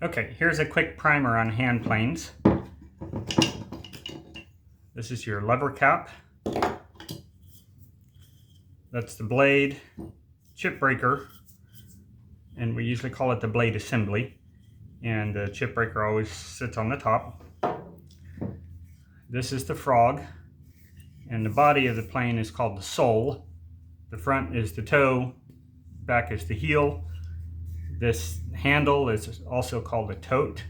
Okay, here's a quick primer on hand planes. This is your lever cap. That's the blade, chip breaker, and we usually call it the blade assembly. And the chip breaker always sits on the top. This is the frog, and the body of the plane is called the sole. The front is the toe, back is the heel. This handle is also called the tote,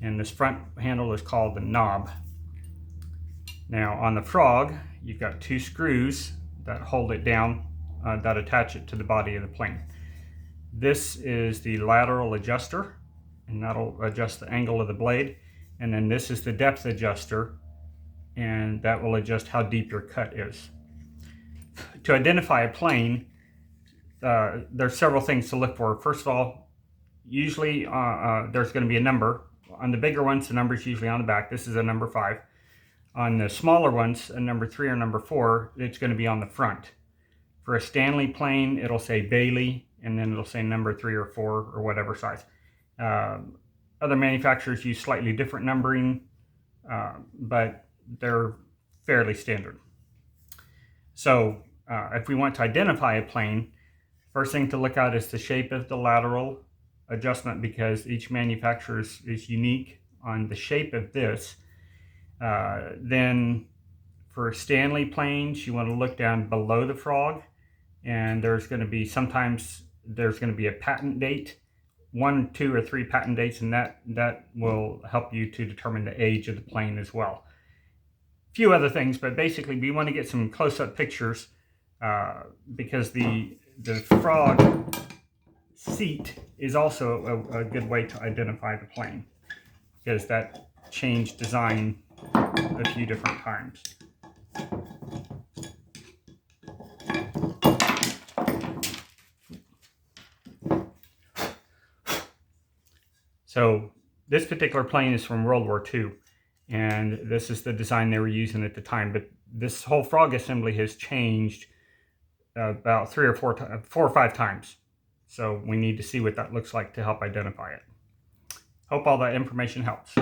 and this front handle is called the knob. Now on the frog, you've got two screws that hold it down, that attach it to the body of the plane. This is the lateral adjuster, and that'll adjust the angle of the blade. And then this is the depth adjuster, and that will adjust how deep your cut is. To identify a plane, there's several things to look for. First of all, usually there's going to be a number. On the bigger ones, the number is usually on the back. This is a number 5. On the smaller ones, a number 3 or number 4, it's going to be on the front. For a Stanley plane, it'll say Bailey, and then it'll say number 3 or 4 or whatever size. Other manufacturers use slightly different numbering, but they're fairly standard. So if we want to identify a plane, first thing to look at is the shape of the lateral adjustment, because each manufacturer is unique on the shape of this. Then for Stanley planes, you want to look down below the frog, and there's going to be, sometimes there's going to be a patent date, 1, 2, or 3 patent dates, and that will help you to determine the age of the plane as well. A few other things, but basically we want to get some close-up pictures because the frog seat is also a good way to identify the plane, because that changed design a few different times. So this particular plane is from World War II, and this is the design they were using at the time. But this whole frog assembly has changed about 3 or 4 or 5 times. So we need to see what that looks like to help identify it. Hope all that information helps.